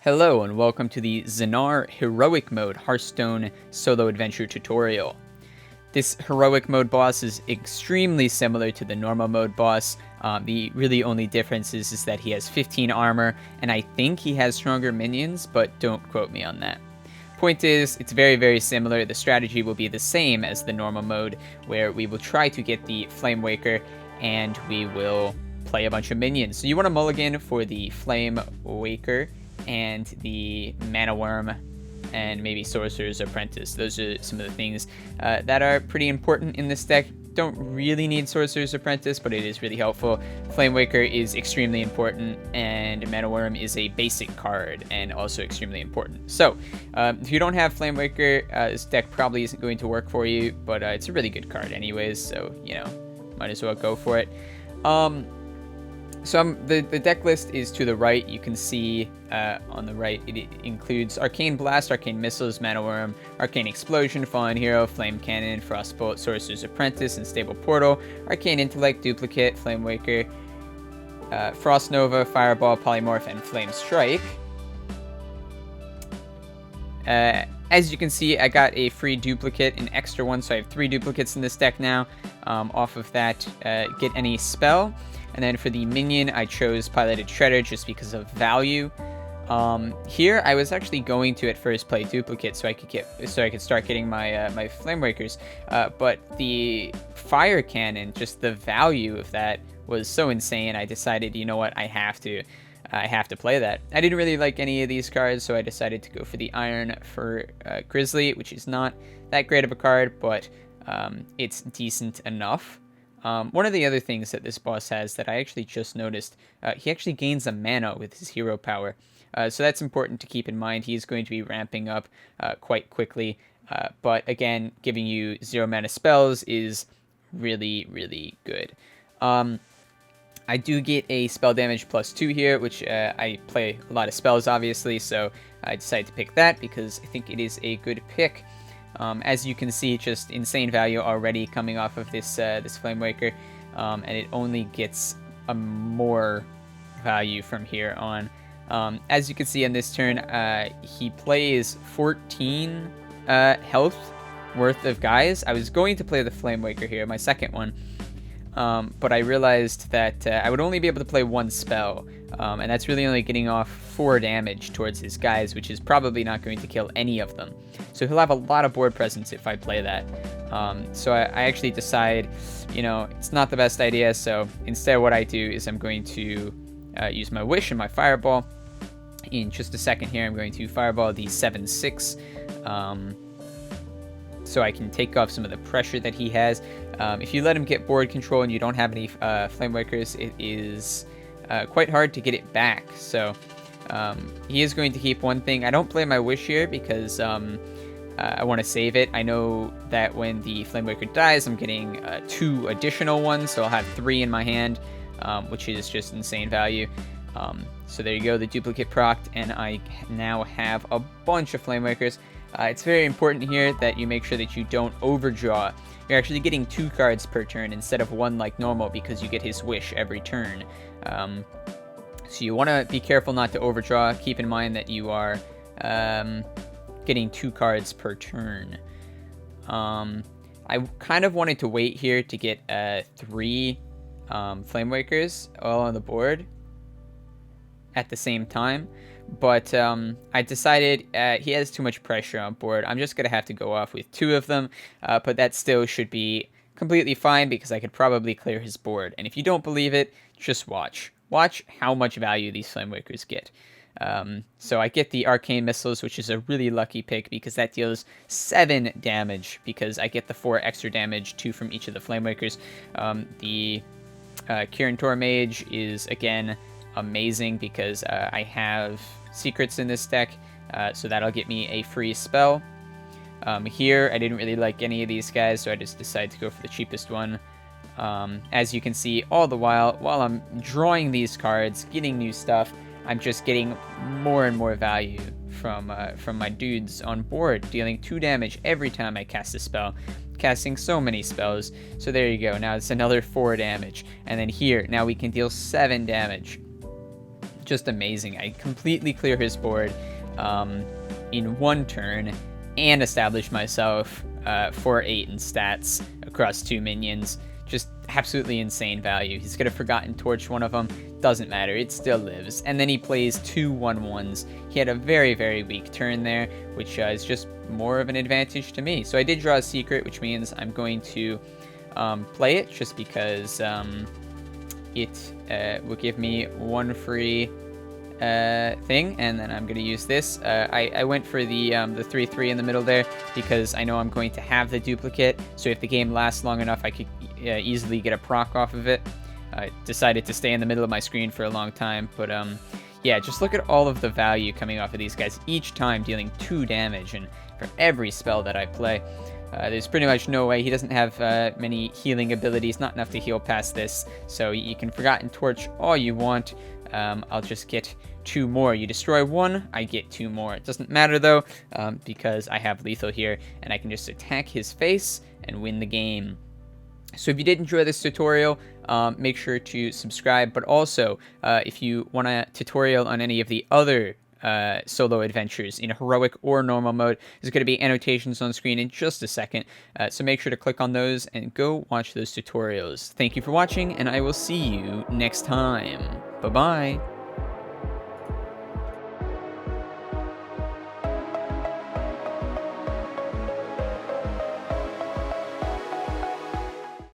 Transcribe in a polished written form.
Hello and welcome to the Zinaar Heroic mode Hearthstone solo adventure tutorial. This heroic mode boss is extremely similar to the normal mode boss. The really only difference is that he has 15 armor, and I think he has stronger minions, but don't quote me on that. Point is, it's very similar. The strategy will be the same as the normal mode, where we will try to get the Flame Waker, and we will play a bunch of minions. So you want to mulligan for the Flame Waker, and the Mana Worm, and maybe Sorcerer's Apprentice. Those are some of the things that are pretty important in this deck. Don't really need Sorcerer's Apprentice, but it is really helpful. Flame Waker is extremely important, and Mana Worm is a basic card and also extremely important. So, if you don't have Flame Waker, this deck probably isn't going to work for you, but it's a really good card anyways, so, you know, might as well go for it. So the deck list is to the right. You can see on the right it includes Arcane Blast, Arcane Missiles, Mana Worm, Arcane Explosion, Fallen Hero, Flame Cannon, Frostbolt, Sorcerer's Apprentice, and Stable Portal, Arcane Intellect, Duplicate, Flame Waker, Frost Nova, Fireball, Polymorph, and Flame Strike. As you can see, I got a free duplicate, an extra one, so I have 3 duplicates in this deck now. Off of that, get any spell. And then for the minion, I chose Piloted Shredder just because of value. Here, I was actually going to at first play duplicate so I could start getting my my Flame Wakers. But the Fire Cannon, just the value of that was so insane. I decided, you know what, I have to play that. I didn't really like any of these cards, so I decided to go for the Iron for Grizzly, which is not that great of a card, but it's decent enough. One of the other things that this boss has that I actually just noticed, he actually gains a mana with his hero power. So that's important to keep in mind. He's going to be ramping up quite quickly. But again, giving you 0 mana spells is really good. I do get a spell damage +2 here, which I play a lot of spells, obviously. So I decided to pick that because I think it is a good pick. As you can see, just insane value already coming off of this this Flame Waker, and it only gets a more value from here on. As you can see on this turn, he plays 14 health worth of guys. I was going to play the Flame Waker here, my second one, but I realized that I would only be able to play 1 spell, and that's really only getting off 4 damage towards his guys, which is probably not going to kill any of them. So he'll have a lot of board presence if I play that. So I actually decide, you know, it's not the best idea, so instead what I do is I'm going to use my Wish and my Fireball. In just a second here, I'm going to Fireball the 7/6, so I can take off some of the pressure that he has. If you let him get board control and you don't have any Flame Wakers, it is quite hard to get it back. So he is going to keep one thing. I don't play my Wish here because I want to save it. I know that when the Flame Waker dies, I'm getting 2 additional ones, so I'll have 3 in my hand, which is just insane value. So there you go, the duplicate procced, and I now have a bunch of Flame Wakers. It's very important here that you make sure that you don't overdraw. You're actually getting 2 cards per turn instead of 1 like normal because you get his Wish every turn. So you want to be careful not to overdraw. Keep in mind that you are getting 2 cards per turn. I kind of wanted to wait here to get 3 Flame Wakers all on the board at the same time, but I decided he has too much pressure on board. I'm just gonna have to go off with 2 of them, but that still should be completely fine because I could probably clear his board. And if you don't believe it, just watch how much value these Flame Wakers get. So I get the Arcane Missiles, which is a really lucky pick because that deals 7 damage because I get the 4 extra damage, 2 from each of the Flame Wakers. The Kirin Tor Mage is, again, amazing because I have secrets in this deck, so that'll get me a free spell. Here, I didn't really like any of these guys, so I just decided to go for the cheapest one. As you can see, all the while I'm drawing these cards, getting new stuff, I'm just getting more and more value from my dudes on board, dealing 2 damage every time I cast a spell. Casting so many spells. So there you go. Now it's another 4 damage. And then here, now we can deal 7 damage. Just amazing. I completely clear his board in one turn and establish myself for 8 in stats across 2 minions. Just absolutely insane value. He's could have Forgotten Torch one of them. Doesn't matter. It still lives. And then he plays 2 1/1s. He had a very, very weak turn there, which is just more of an advantage to me. So I did draw a secret, which means I'm going to play it just because it will give me 1 free thing, and then I'm going to use this. I went for the 3/3 in the middle there because I know I'm going to have the duplicate, so if the game lasts long enough, I could easily get a proc off of it. I decided to stay in the middle of my screen for a long time, but yeah, just look at all of the value coming off of these guys, each time dealing 2 damage, and for every spell that I play. There's pretty much no way. He doesn't have many healing abilities, not enough to heal past this, so you can Forgotten Torch all you want. I'll just get 2 more. You destroy 1, I get 2 more. It doesn't matter though, because I have lethal here, and I can just attack his face and win the game. So if you did enjoy this tutorial, make sure to subscribe, but also if you want a tutorial on any of the other solo adventures in heroic or normal mode, there's going to be annotations on screen in just a second, so make sure to click on those and go watch those tutorials. Thank you for watching, and I will see you next time. Bye bye.